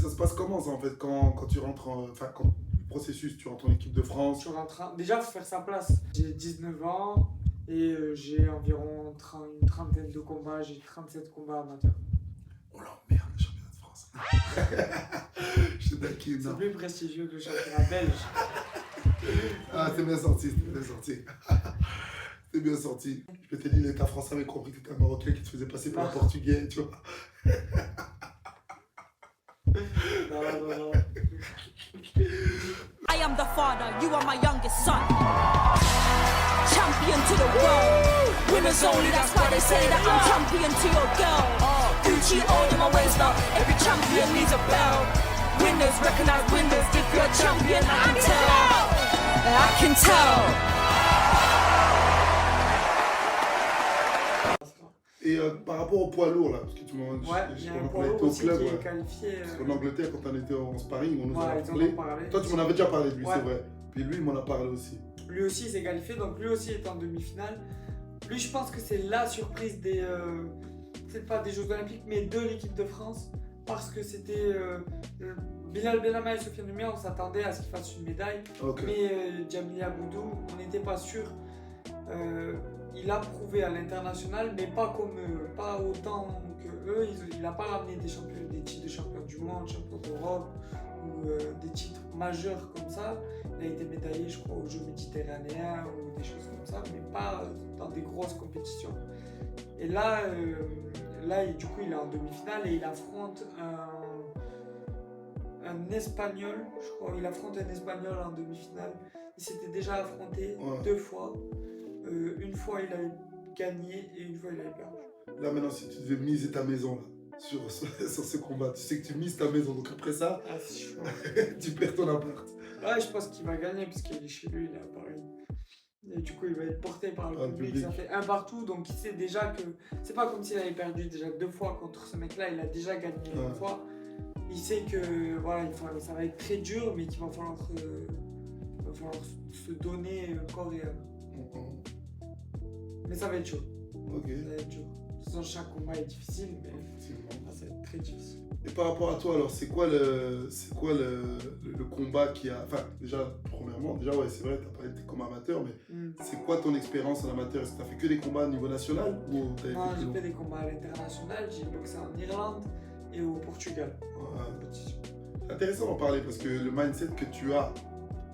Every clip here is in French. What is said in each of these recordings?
ça se passe comment ça en fait quand tu rentres, enfin quand le processus, tu rentres en équipe de France? Déjà, il faut faire sa place. J'ai 19 ans et j'ai environ une trentaine de combats. J'ai 37 combats amateurs. Oh la merde, le championnat de France. Je te taquine. C'est plus prestigieux que le championnat belge. Ah, c'est bien sorti, c'est bien sorti. C'est bien sorti. Je m'étais dit, l'État français avait compris que t'étais un Marocain qui te faisait passer pour un Portugais, tu vois. Non. I am the father, you are my youngest son. Champion to the world. Winners only, that's why they say that I'm champion to your girl. Gucci all in my waist now, every champion needs a belt. Winners recognize winners, if you're a champion, I can tell. I can tell. Et par rapport au poids lourd là, parce que tu m'as dit, il y a un poids lourd au aussi club, qui est qualifié. Parce qu'en Angleterre, quand on était en sparring, on nous en a parlé. parlé. Toi, tu m'en avais déjà parlé de lui, c'est vrai. Puis lui, il m'en a parlé aussi. Lui aussi, il s'est qualifié, donc lui aussi est en demi-finale. Lui, je pense que c'est la surprise des, peut-être pas des Jeux Olympiques, mais de l'équipe de France, parce que c'était Bilal Benama et Sofiane Oumia, on s'attendait à ce qu'ils fassent une médaille, mais Djamili Aboudou, on n'était pas sûr. Il a prouvé à l'international, mais pas comme eux, pas autant que eux. Il n'a pas ramené des titres de champion du monde, champion d'Europe ou des titres majeurs comme ça. Il a été médaillé, je crois, aux Jeux méditerranéens ou des choses comme ça, mais pas dans des grosses compétitions. Et là, du coup, il est en demi-finale et il affronte un Espagnol, je crois. Il affronte un Espagnol en demi-finale. Il s'était déjà affronté 2 fois. Une fois il avait gagné et une fois il avait perdu. Là maintenant, si tu devais miser ta maison là, sur ce combat, tu sais que tu mises ta maison, donc après ça, c'est chaud. tu perds ton appart. Ouais, je pense qu'il va gagner parce qu'il est chez lui, il est à Paris. Et du coup, il va être porté par le public. Ça fait un partout, donc il sait déjà que c'est pas comme s'il avait perdu déjà 2 fois contre ce mec-là, il a déjà gagné une fois. Il sait que voilà, ça va être très dur, mais qu'il va falloir se donner corps et âme. Mais ça va être chaud. Ça va être chaud. De toute façon, chaque combat est difficile, mais ça va être très difficile. Et par rapport à toi, alors, c'est quoi le combat qui a... Enfin, déjà, premièrement, c'est vrai, t'as parlé de tes combats amateurs, mais c'est quoi ton expérience en amateur? Est-ce que t'as fait que des combats au niveau national ou Non, j'ai fait des combats à l'international. J'ai boxé en Irlande et au Portugal. C'est intéressant d'en parler parce que le mindset que tu as,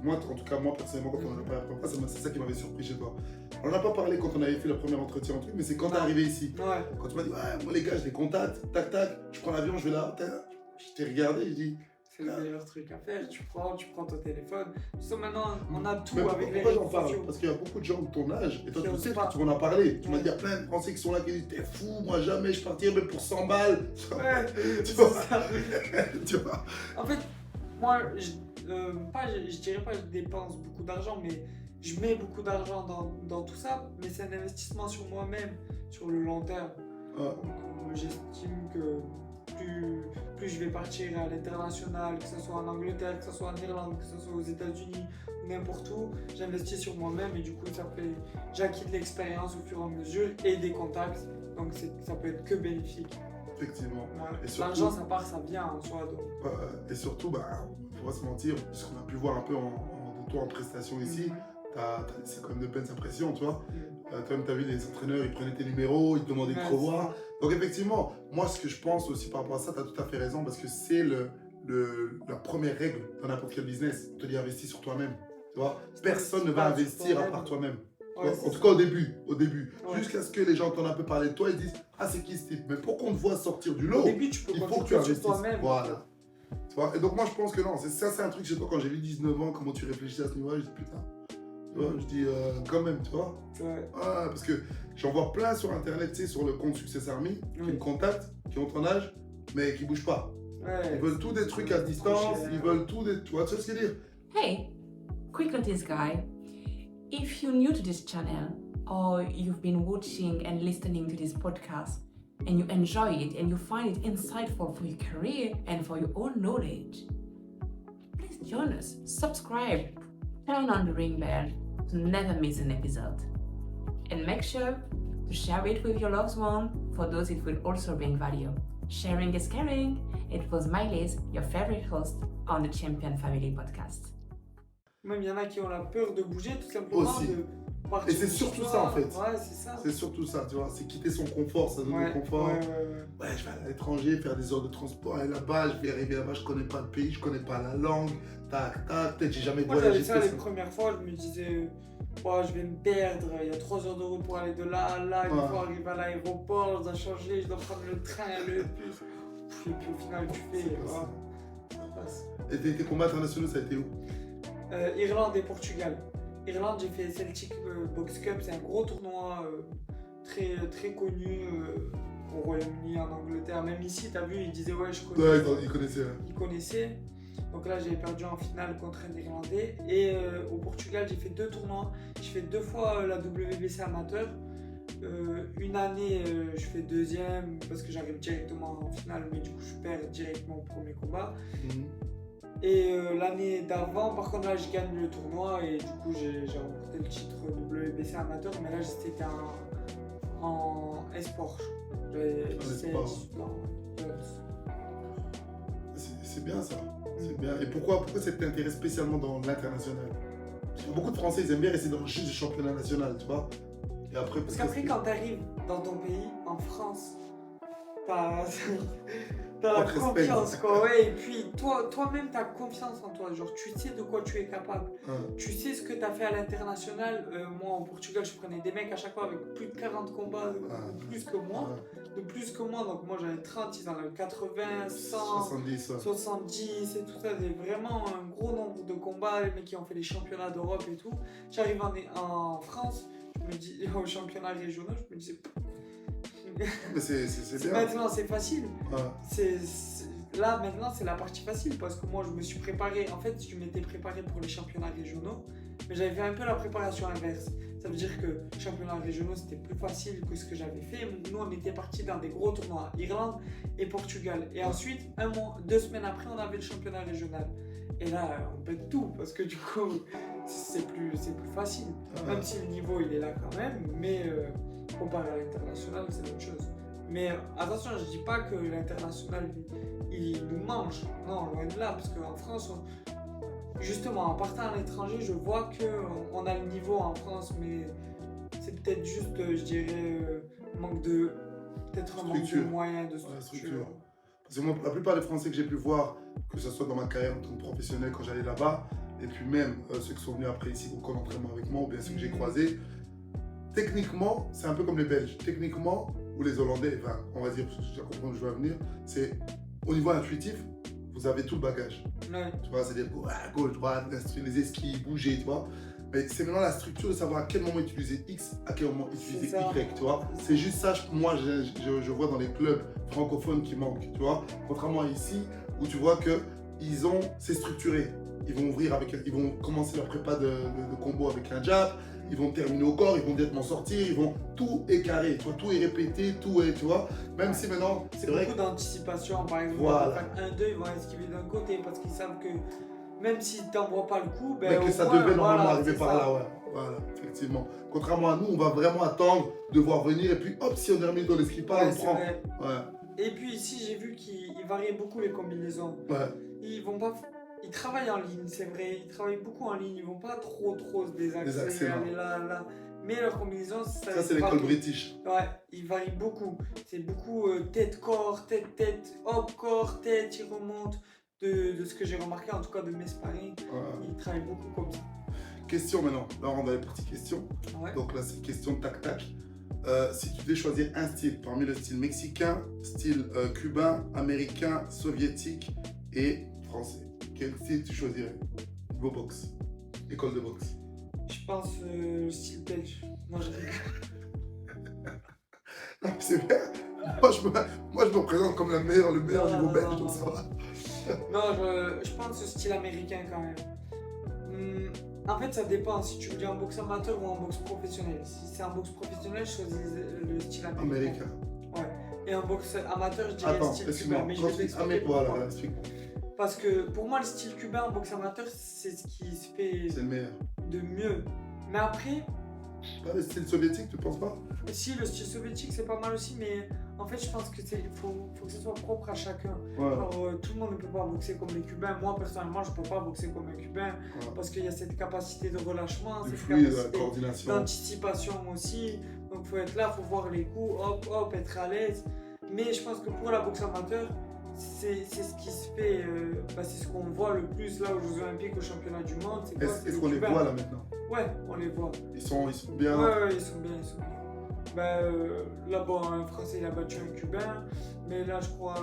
moi, en tout cas, moi, personnellement, quand on en a parlé la première fois, c'est ça qui m'avait surpris chez toi. On n'en a pas parlé quand on avait fait le premier entretien en truc, mais c'est quand t'es arrivé ici. Quand tu m'as dit, ouais, moi les gars, je les contacte, tac, tac, je prends l'avion, je vais là, je t'ai regardé, je dis. C'est le meilleur truc à faire, tu prends ton téléphone. Maintenant, on a tout mais avec les réseaux sociaux. Parce qu'il y a beaucoup de gens de ton âge, et toi, tu sais que tu m'en as parlé. Tu m'as dit, il y a plein de Français qui sont là qui disent, t'es fou, moi jamais je partirais même pour 100 balles. Ouais, tu vois ça. Tu vois. En fait, moi, je dirais pas que je dépense beaucoup d'argent, mais je mets beaucoup d'argent dans tout ça, mais c'est un investissement sur moi-même, sur le long terme. J'estime que plus je vais partir à l'international, que ce soit en Angleterre, que ce soit en Irlande, que ce soit aux États-Unis, n'importe où, j'investis sur moi-même et du coup j'acquitte l'expérience au fur et à mesure et des contacts, donc ça peut être que bénéfique. Effectivement. L'argent ça part, ça vient en soi. Donc. Et surtout, on ne faut pas se mentir, ce qu'on a pu voir un peu de toi en prestation ici, c'est quand même de belles impressions, tu vois. Toi-même, tu as vu les entraîneurs, ils prenaient tes numéros, ils te demandaient de te revoir. Donc effectivement, moi ce que je pense aussi par rapport à ça, tu as tout à fait raison, parce que c'est la première règle dans n'importe quel business. On te dit investis sur toi-même. Tu vois, personne ne va investir à part toi-même. En tout cas au début. Jusqu'à ce que les gens entendent un peu parler de toi, ils disent ah c'est qui ce type? Mais pour qu'on te voit sortir du lot, au début, il faut que tu investisses toi-même. Voilà. Tu vois, et donc moi je pense que non, c'est un truc chez toi quand j'ai vu 19 ans, comment tu réfléchis à ce niveau-là, je dis putain. Tu vois, je dis quand même, tu vois. Parce que j'en vois plein sur internet, tu sais, sur le compte Success Army, qui me contactent, qui ont ton âge, mais qui bougent pas. Ils veulent tout des trucs à distance, ils veulent tout des... Tu vois ce que je veux dire? Hey, quick notice guy. If you're new to this channel, or you've been watching and listening to this podcast, and you enjoy it and you find it insightful for your career and for your own knowledge, please join us, subscribe, turn on the ring bell to never miss an episode. And make sure to share it with your loved one, for those it will also bring value. Sharing is caring. It was Maëlys, your favorite host on the Champion Family podcast. Même il y en a qui ont la peur de bouger tout simplement. Aussi. De partir Et c'est de surtout chez ça, toi. en fait. Ouais, c'est ça. C'est surtout ça, tu vois. C'est quitter son confort, sa zone de confort. Ouais, je vais aller à l'étranger, faire des heures de transport, aller là-bas, je vais arriver là-bas, je connais pas le pays, je connais pas la langue, tac, tac, peut-être j'ai jamais Moi voyagé. j'avais ça les premières fois, je me disais, oh, je vais me perdre, il y a 3 heures de route pour aller de là à là, une Ouais. fois arrivé à l'aéroport, je dois changer, je dois prendre le train, le bus. Et puis au final tu fais, C'est voilà, passé. ça passe. Et tes combats internationaux, ça a été où? Irlande et Portugal. Irlande, j'ai fait Celtic Box Cup, c'est un gros tournoi très, très connu au Royaume-Uni, en Angleterre. Même ici, t'as vu, ils disaient ouais, je connais. Ouais, ils connaissaient. Ils connaissaient. Donc là, j'avais perdu en finale contre un Irlandais. Et au Portugal, j'ai fait 2 tournois. J'ai fait 2 fois la WBC amateur. Une année, je fais 2e parce que j'arrive directement en finale, mais du coup, je perds directement au premier combat. Mhm. Et l'année d'avant, par contre, là, je gagne le tournoi et du coup, j'ai remporté le titre WBC amateur. Mais là, c'était en esport. J'avais 17 ans. C'est bien ça. C'est bien. Et pourquoi ça t'intéresse spécialement dans l'international? Parce que beaucoup de Français, ils aiment bien rester dans juste le championnat national, tu vois. Et après, Parce qu'après, quand tu arrives dans ton pays, en France, t'as la Pas de respect. confiance, quoi. Ouais, et puis toi-même, t'as confiance en toi. Genre, tu sais de quoi tu es capable. Ouais. Tu sais ce que t'as fait à l'international. Moi, au Portugal, je prenais des mecs à chaque fois avec plus de 40 combats, de plus que moi. Ouais. De plus que moi. Donc, moi, j'avais 30, ils en avaient 80, 100. 70, ouais. 70 et tout ça, c'est vraiment un gros nombre de combats, les mecs qui ont fait les championnats d'Europe et tout. J'arrive en France, je me dis, aux championnats régionaux, je me disais, Mais c'est bien. maintenant c'est facile. Ouais. Là maintenant c'est la partie facile parce que moi je me suis préparé, en fait je m'étais préparé pour les championnats régionaux, mais j'avais fait un peu la préparation inverse. Ça veut dire que les championnats régionaux c'était plus facile que ce que j'avais fait. Nous on était partis dans des gros tournois, Irlande et Portugal. Et ensuite, 2 semaines après, on avait le championnat régional. Et là on pète tout parce que du coup c'est plus facile. Ouais. Même si le niveau il est là quand même, mais comparé à l'international c'est autre chose. Mais attention, je dis pas que l'international il nous mange, non, loin de là, parce qu'en France, justement en partant à l'étranger, je vois qu'on a le niveau en France, mais c'est peut-être juste, je dirais, manque de moyens, de structure. Parce que moi, la plupart des Français que j'ai pu voir, que ce soit dans ma carrière en tant que professionnel quand j'allais là-bas, et puis même ceux qui sont venus après ici au camp d'entraînement avec moi, ou bien ceux que j'ai croisés, techniquement, c'est un peu comme les Belges. Techniquement, ou les Hollandais, enfin, on va dire, parce que je comprends où je vais venir, c'est au niveau intuitif, vous avez tout le bagage. Ouais. Tu vois, c'est-à-dire gauche, droite, les esquives, bouger, tu vois. Mais c'est maintenant la structure de savoir à quel moment utiliser X, à quel moment utiliser Y, tu vois. C'est juste ça, moi, je vois dans les clubs francophones qui manquent, tu vois. Contrairement à ici, où tu vois c'est structuré. Ils vont commencer leur prépa de combo avec un jab, ils vont terminer au corps, ils vont directement sortir, tout est carré, tu vois, tout est répété, tout est, tu vois. Même si maintenant, C'est vrai beaucoup d'anticipation, par exemple, Voilà. ils vont faire 1-2, ils vont esquiver d'un côté parce qu'ils savent que même s'ils t'envoient pas le coup, mais que au ça moins, devait normalement voilà, arriver c'est par ça. là, ouais. Voilà, effectivement. Contrairement à nous, on va vraiment attendre de voir venir et puis hop, si on est remis dans l'esquive pas, Ouais, on c'est prend. vrai. Ouais, Et puis ici, j'ai vu qu'ils variaient beaucoup les combinaisons. ouais. Ils travaillent en ligne, c'est vrai, ils travaillent beaucoup en ligne, ils vont pas trop se désaxer, Désaxer, non. aller là. Mais leur combinaison, Ça, c'est l'école british. Ouais, ils varient beaucoup. C'est beaucoup tête-corps, tête, hop, corps, tête, ils remontent. De ce que j'ai remarqué, en tout cas de mes sparring, Ouais. ils travaillent beaucoup comme ça. Question maintenant. Là, on rentre dans les petites questions. Ouais. Donc là, c'est une question de tac-tac. Si tu devais choisir un style parmi le style mexicain, style cubain, américain, soviétique et français, quel style tu choisirais? Niveau boxe, école de boxe. Je pense style belge. Non, je rigole. Non, mais c'est vrai. Moi, je me présente comme le meilleur Non, niveau non, belge, non, donc non. ça va. Non, je pense style américain quand même. En fait, ça dépend si tu me dis en boxe amateur ou en boxe professionnelle. Si c'est en boxe professionnelle, je choisis le style américain. Ouais. Et en boxe amateur, je dirais le style cubain. Mais je vais t'expliquer pourquoi. Voilà, explique-moi. Parce que pour moi, le style cubain en boxe amateur, c'est ce qui se fait C'est le meilleur. de mieux. Mais après, Pas le style soviétique, tu penses pas? si le style soviétique, c'est pas mal aussi, mais En fait, je pense que faut que ce soit propre à chacun. Ouais. Alors, tout le monde ne peut pas boxer comme les Cubains. Moi, personnellement, je ne peux pas boxer comme un Cubain parce qu'il y a cette capacité de relâchement, Du cette fluide, la capacité coordination. d'anticipation aussi. Donc, il faut être là, il faut voir les coups, hop, hop, être à l'aise. Mais je pense que pour la boxe amateur, c'est ce qui se fait, c'est ce qu'on voit le plus là aux Jeux Olympiques, aux Championnats du Monde. C'est quoi? C'est Est-ce qu'on les Cubains. voit là maintenant? Ouais, on les voit. Ils sont bien. Ouais, ils sont bien. Là, bon, un Français il a battu un Cubain, mais là, je crois,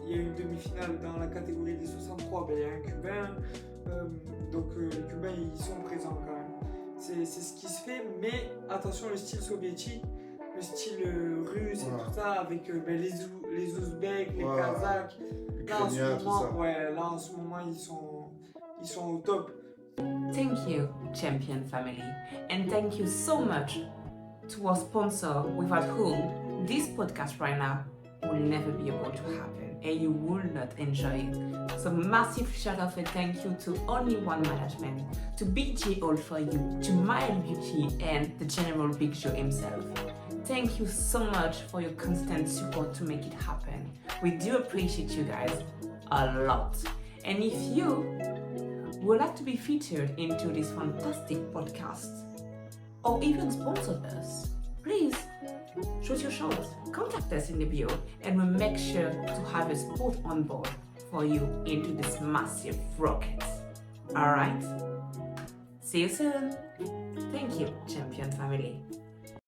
il y a une demi-finale dans la catégorie des 63, il y a un Cubain. Donc, les Cubains, ils sont présents quand même. C'est ce qui se fait, mais attention, le style soviétique, le style russe et tout ça, avec les Ouzbeks, les Kazakhs. Là, en Ukrainiens, tout ça. là, en ce moment, ils sont au top. Thank you, Champion family, and thank you so much to our sponsor, without whom this podcast right now will never be able to happen, and you will not enjoy it. So massive shout out and thank you to Only One Management, to BJ All For You, to Mile Beauty, and the General Big Joe himself. Thank you so much for your constant support to make it happen. We do appreciate you guys a lot. And if you would like to be featured into this fantastic podcast, or even sponsor us, please shoot your shot. Contact us in the bio and we'll make sure to have a spot on board for you into this massive rocket. Alright? See you soon. Thank you, Champion family.